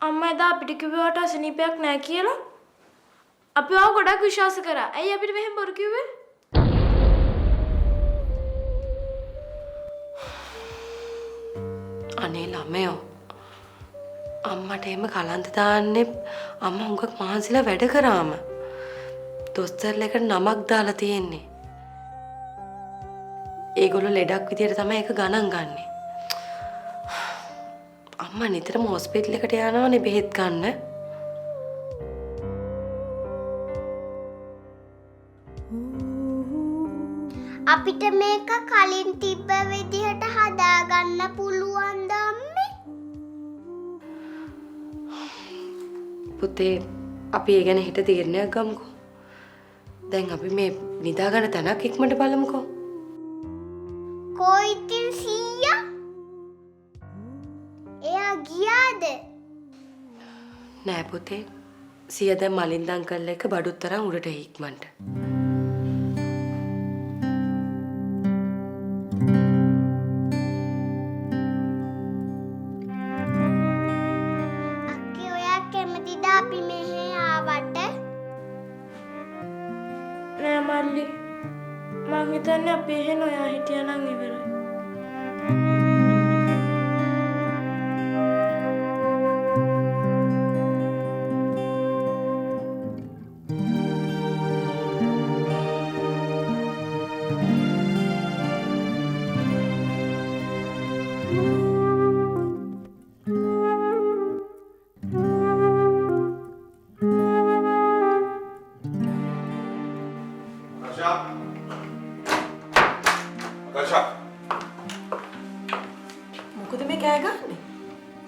අම්මා එදා අපිට කිව්වට අසනීපයක් නැහැ කියලා. අපි ආව ගොඩක් විශ්වාස කරා. ඇයි අපිට මෙහෙම බොරු කිව්වේ? අනේ ළමයෝ. අම්මට එහෙම කලන්ත දාන්නේ අම්මා හුඟක් මහන්සිලා වැඩ කරාම. දොස්තරලෙකට නමක් දාලා තියෙන්නේ. ඒගොල්ලෝ ලෙඩක් විදියට තමයි ඒක ගණන් ගන්නේ. අම්මා නිතරම හොස්පිටල් එකට යනවානේ බෙහෙත් ගන්න. අපිට මේක කලින් තිබ්බ විදිහට හදාගන්න පුළුවන්ද අම්මේ? පුතේ අපි ඒ ගැන හිත තීරණයක් ගමුකෝ. දැන් අපි මේ නිදාගන්න තැනක් ඉක්මනට බලමුකෝ. කොයිතින් සීයා? එයා ගියාද? නෑ පුතේ. සිය දැන් මලින්ද අංකල් එක්ක බඩුත් තරම් උඩට ඉක්මනට. අක්කේ ඔයා කැමතිද අපි මෙහෙ ආවට? නෑ මල්ලි. මං හිතන්නේ අපි එහෙ නොයා හිටියනම් ඉවරයි. මොකද මේ කෑ ගහන්නේ?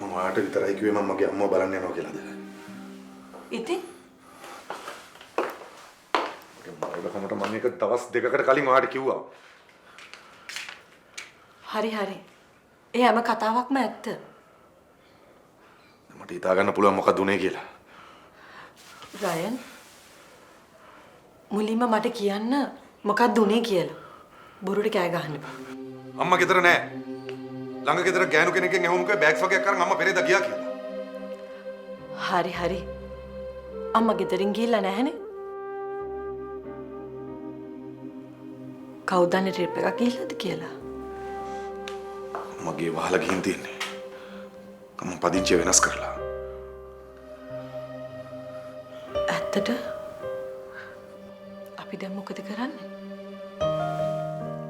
මම ඔයාට විතරයි කිව්වේ මම මගේ අම්මව බලන්න යනවා කියලාද? ඉතින් මම මම එක දවස් දෙකකට කලින් ඔයාට කිව්වා. හරි හරි. ඒ හැම කතාවක්ම ඇත්ත. මට හිතා ගන්න පුළුවන් මොකක්ද උනේ කියලා. රයන් මුලින්ම මට කියන්න මොකක්ද උනේ කියලා. බොරුවට කෑ ගහන්න එපා. අම්මා ගෙදර නෑ. ළඟ ගෙදර ගෑනු කෙනෙක්ගෙන් ඇහුම්කෝ බෑග්ස් වගේක් අරන් අම්මා පෙරේද ගියා කියලා. හරි හරි. අම්මා ගෙදරින් ගිහිල්ලා නැහනේ. කවුද දන්නේ ට්‍රිප් එකක් ගිහිල්ලාද කියලා? මගේ වහලා ගිහින් තියන්නේ. මම පදිංචිය වෙනස් කරලා. ඇත්තට අපි දැන් මොකද කරන්නේ?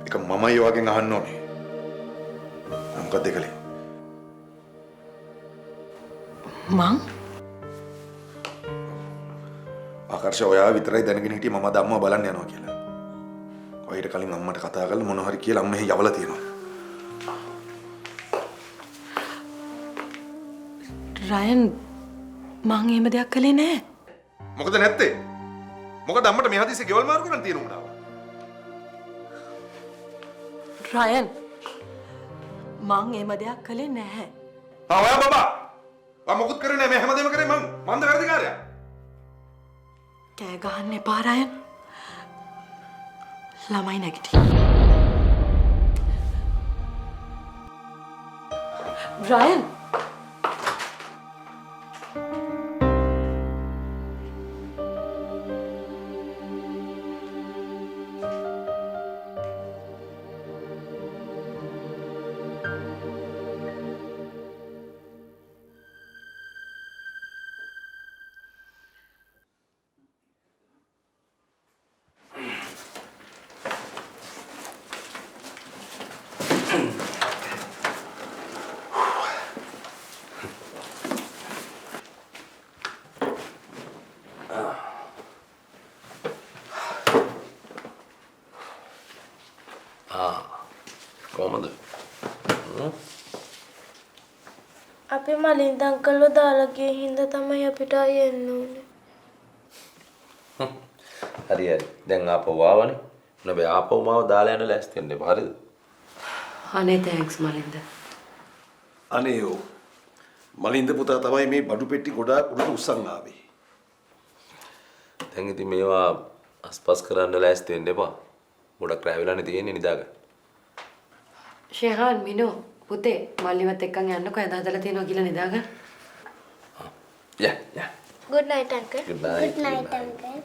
ඒක මමයි ඔයගෙන් අහන්න ඕනේ. මොකක්ද කලේ? මං ආකර්ෂ ඔයා විතරයි දැනගෙන හිටියේ මම අද අම්මව බලන්න යනවා කියලා. ඔයිට කලින් අම්මට කතා කරලා මොන හරි කියලා අම්ම එහෙ යවලා තියෙනවා. රයන් මං එහෙම දෙයක් කළේ නෑ. මොකද නැත්තේ? මොකද අම්මට මේ හදිස්සියේ ගෙවල් මාරු කරන් තියෙන උනාව. රයන් මං එහෙම දෙයක් කළේ නැහැ. ඔයා බබා. මම මොකුත් කරේ නෑ මේ හැමදේම කරේ මං. මන්ද වැඩිකාරයා. කෑ ගහන්න එපා රයන්. ළමයි නැගිටි. රයන් කොහමද? අපි මලින්ද අංකල්ව දාලා ගිය හින්දා තමයි අපිට ආයෙ එන්න උනේ. හරි හරි. දැන් ආපහු ආවනේ. නෙබේ ආපහු මාව දාලා යන්න ලෑස්ති වෙන්න එපා. හරිද? අනේ තෑන්ක්ස් මලින්ද. අනේ යෝ මලින්ද පුතා තමයි මේ බඩු පෙට්ටි ගොඩාක් උඩට උස්සන් ආවේ. දැන් ඉතින් මේවා අස්පස් කරන්න ලෑස්ති වෙන්න එපා. ගොඩක් රැ වෙලානේ තියෙන්නේ නිදාගන්න. ෂෙහාන් මිනෝ පුතේ මල්ලිවත් එක්කන් යන්නකෝ ඇඳ හදලා තියෙනවා කියලා නිදාගන්න. යා. Good night, uncle. Good night. Good night, uncle.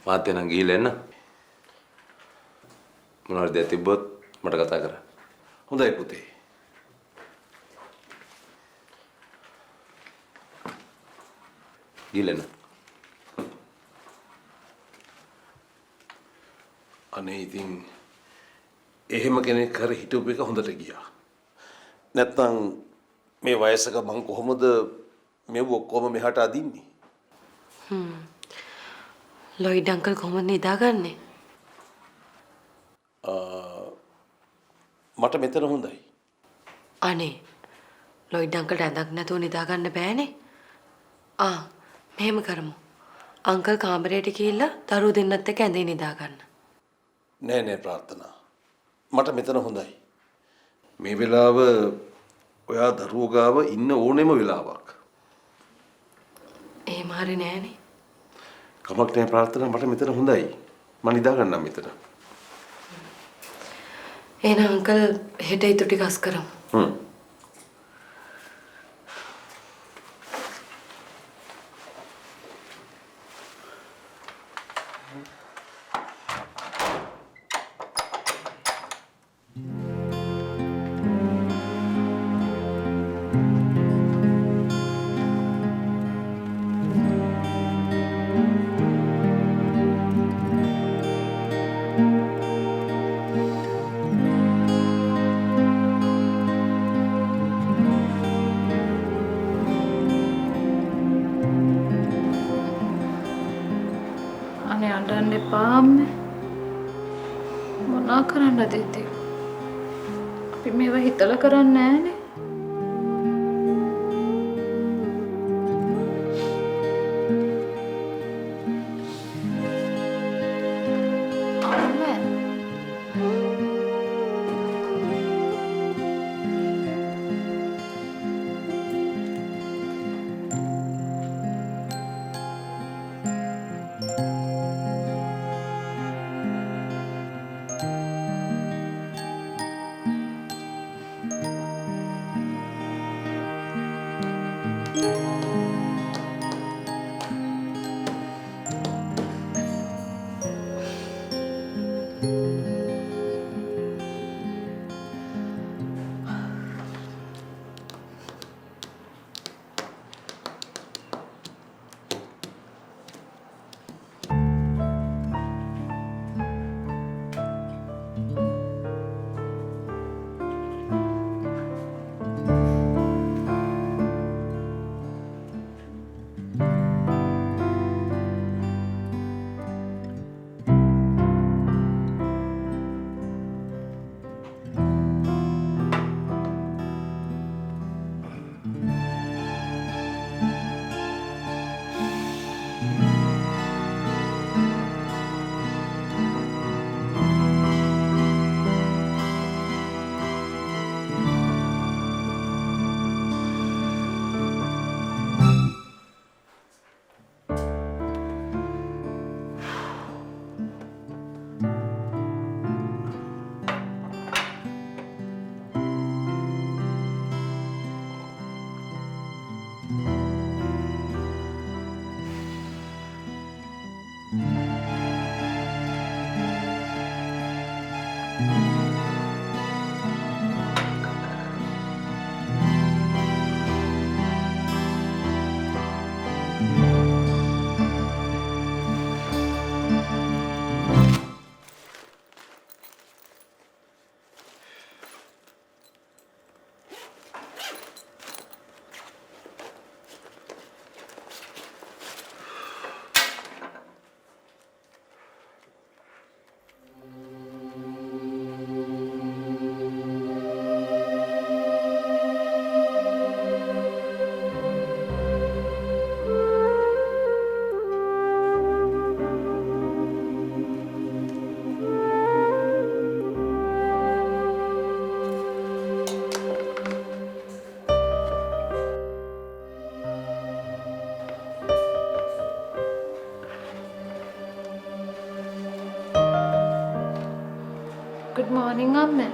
මාත් එනම් ගිහිල්ලා එන්න. මොනවාරි දෙයක් තිබ්බොත් මට කතා කරා. හොඳයි පුතේ. ගිහිල්ලා එන්න. අනේ ඉතින් එහෙම කෙනෙක් කර හිටුප එක හොඳට ගියා. නැත්නම් මේ වයසක මං කොහොමද මෙව ඔක්කොම මෙහාට අදින්නේ? ලොයිඩ් අංකල් කොහොමද නිදාගන්නේ? මට මෙතන හොඳයි. අනේ ලොයිඩ් අංකල්ට ඇඳක් නැතුව නිදාගන්න බෑනේ. මෙහෙම කරමු. අංකල් කාමරයට ගිහිල්ලා දරුවෝ දෙන්නත් එක්ක ඇඳේ නිදාගන්න. නෑ ප්‍රාර්ථනා. මට මෙතන හොඳයි. මේ වෙලාව ඔයා දරුවෝ ගාව ඉන්න ඕනෙම වෙලාවක්. එහෙම හරි නෑනේ. කමක් නෑ ප්‍රාර්ථනා, මට මෙතන හොඳයි. මම නිදාගන්නම් මෙතන. එහෙනම් අංකල් හෙට ඊට ටික අස් කරමු. අනේ අඬන්න එපා අම්මේ. මොනා කරන්නද ඉතින්? අපි මේවා හිතලා කරන්නේ නෑනේ. අම්මේ. Good morning, Amme.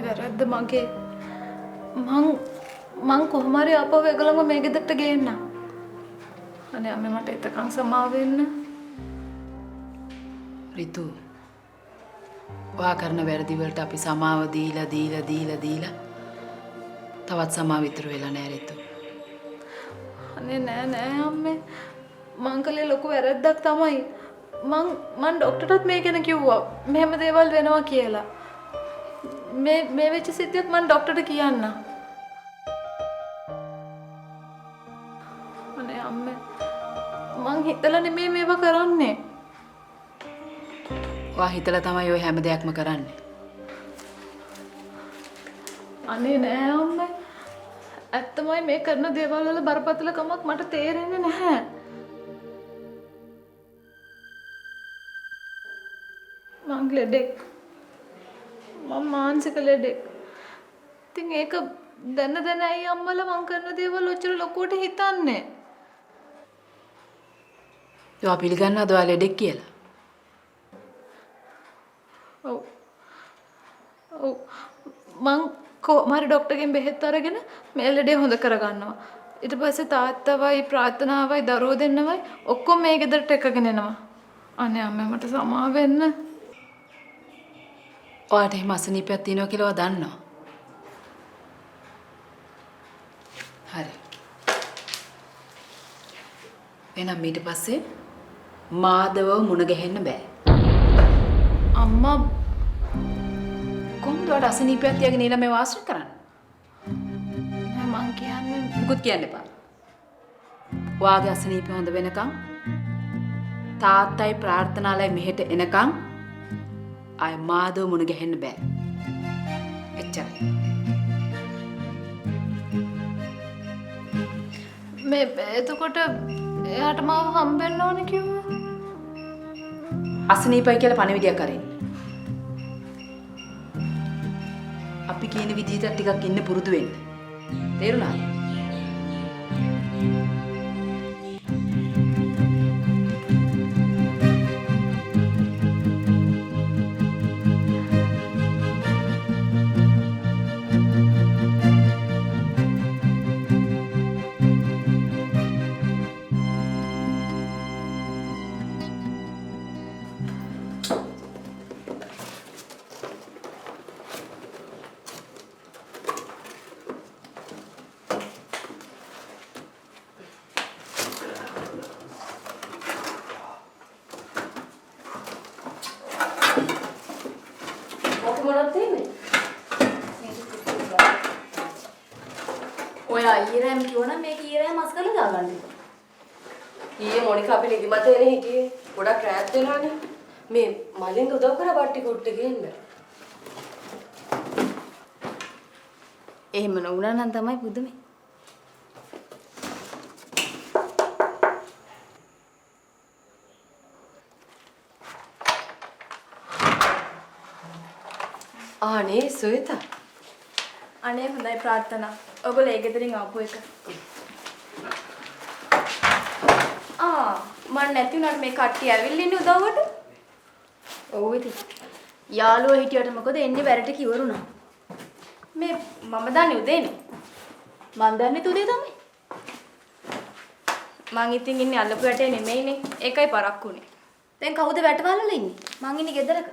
වැරද්ද මගේ. මං කොහොම හරි ආපහු ඒගොල්ලන්ව මේ ගෙදරට ගේන්න. අනේ අම්මේ මට එතකන් සමාව වෙන්න. රිතු ඔයා කරන වැරදි වලට අපි සමාව දීලා තවත් සමාව ඉතුරු වෙලා නෑ රිතු. අනේ නෑ අම්මේ. මං කලේ ලොකු වැරද්දක් තමයි. මං ඩොක්ටර්ටත් මේ ගැන කිව්වා. මෙහෙම දේවල් වෙනවා කියලා. මේ වෙච්ච සිද්ධියත් මං ඩොක්ටර්ට කියන්න. අනේ අම්මේ. මං හිතලා නෙමෙයි මේවා කරන්නේ. ඔයා හිතලා තමයි ඔය හැම දෙයක්ම කරන්නේ. අනේ නෑ අම්මේ. ඇත්තමයි මේ කරන දේවල් වල බරපතලකමක් මට තේරෙන්නේ නැහැ. මං ලෙඩෙක්. මම මානසික ලෙඩෙක්. ඉතින් ඒක දැන ඇයි අම්මලා මං කරන දේවල් ඔච්චර ලොකුවට හිතන්නේ? ඔයා පිළිගන්නවද ඔයා ලෙඩෙක් කියලා? ඔව්. මං කොහමරි ඩොක්ටර්ගෙන් බෙහෙත් අරගෙන මේ ලෙඩේ හොඳ කරගන්නවා. ඊට පස්සේ තාත්තවයි ප්‍රාර්ථනාවයි දරුවෝ දෙන්නවයි ඔක්කොම මේ ගෙදරට එකගෙන එනවා. අනේ අම්මේ මට සමාව වෙන්න. ඔයාට එහෙම අසනීපයක් තියෙනවා කියලා ඔයා දන්නවා. හරි. එහෙනම් ඊට පස්සේ මාදවව මුණ ගැහෙන්න බෑ. අම්මා කොහොමද ඔයාට අසනීපයක් තියාගෙන ඉන්න මේ වාසය කරන්නේ? මං කියන්නේ මුකුත් කියන්න එපා. ඔයාගේ අසනීප හොඳ වෙනකන් තාත්තයි ප්‍රාර්ථනාලයි මෙහෙට එනකන් ආය මාදව මුණ ගැහෙන්න බෑ. එච්චරයි. මේ එතකොට එයාට මාව හම්බෙන්න ඕනේ කිව්වා. අසනීපයි කියලා පණිවිඩයක් අරින්න. අපි කියන විදිහට ටිකක් ඉන්න පුරුදු වෙන්න. තේරුණාද? ඔය අයියරම් කිව්වනම් මේක ඊරෑම මස් කරලා දාගන්න. ඊයේ මොනිකා අපි නිදිමත වෙන හිටියේ. ගොඩක් රැත් වෙලානේ. මේ මලින්ද උදව් කරා බට්ටි කුට්ටේ ගේන්න. එහෙම නොවුනා නම් තමයි පුදුමේ. ආනේ සුවිතා. අනේ හොඳයි ප්‍රාර්ථනා. ඔයගොල්ලෝ ඒ ගෙදරින් ආපු එක. මම නැති උනාට මේ කට්ටිය ඇවිල්ලා ඉන්නේ උදව්වට. ඔව් ඉතින්. යාළුවෝ හිටියට මොකද එන්නේ වැරට කිවරුණා. මේ මම දන්නේ උදේනේ. මං දන්නේ උදේ තමයි. මං ඉතින් ඉන්නේ අල්ලපු වැටේ නෙමෙයිනේ. ඒකයි පරක්කුනේ. දැන් කවුද වැටවලලා ඉන්නේ? මං ඉන්නේ ගෙදරක.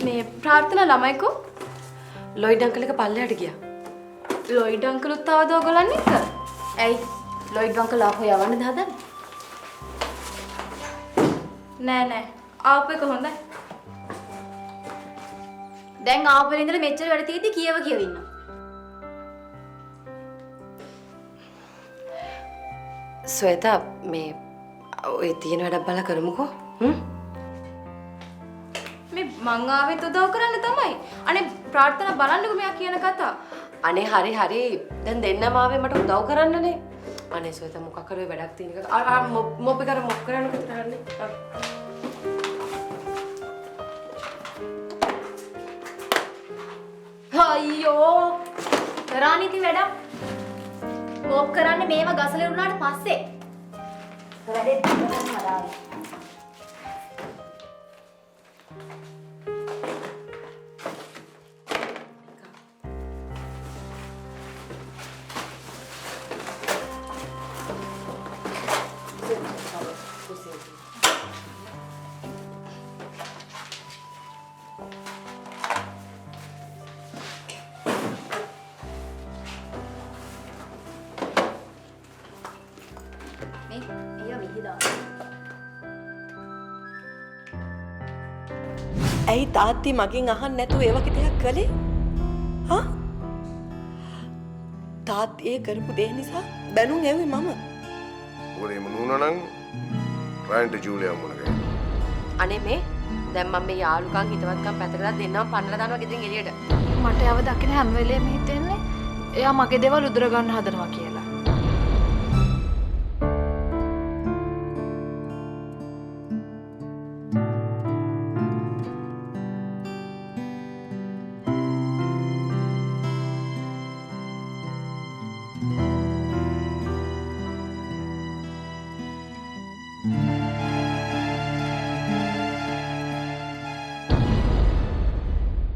මේ ප්‍රාර්ථනා ළමයිකෝ ලොයිඩ් අංකල් එක පල්ලෙහාට ගියා. ලොයිඩ් අංකලුත් තවද ඔයගොල්ලන් එක්ක? ඇයි? ලොයිඩ් අංකල් ආපහු යවන්නද හදන්නේ? නෑ. ආපු එක හොඳයි. දැන් ආපු ඉඳලා මෙච්චර වැඩ තියෙද්දි කියව ඉන්නවා. ස්වේතා මේ ඔය තියෙන වැඩක් බලා කරමුකෝ. මේ මං ආවෙත් උදව් කරන්න තමයි. අනේ ප්‍රාර්ථනා බලන්නකෝ මෙයා කියන කතා. අනේ හරි. දැන් දෙන්නම ආවේ මට උදව් කරන්නනේ. අනේ ස්වේතා මොකක් කර ඔය වැඩක් තියෙන එක. මොප් එක මොප් කරන්න කතර හරන්නේ. අයියෝ කරානිති වැඩක්. මොප් කරන්නේ මේව ගසලේ උනාට පස්සේ. වැඩේ කරන්න හදාගන්න. මේ අයියා මෙහි දාන්න. ඇයි තාත්ති මගෙන් අහන්න නැතුව ඒ වගේ දෙයක් කළේ? හා? තාත්ති ඒ කරපු දේ නිසා බැනුම් ඇව්වේ මම. මොකද එහෙම නුනනම් රයන්ට ජූලියා මොනකයි. අනේ මේ දැන් මම මේ යාළුකම් හිතවත්කම් පැත්තකට දෙන්නම පන්නලා දානවා ගෙදරින් එළියට. මට යව දකින හැම වෙලේම හිතෙන්නේ එයා මගේ දේවල් උදුර ගන්න හදනවා කියලා.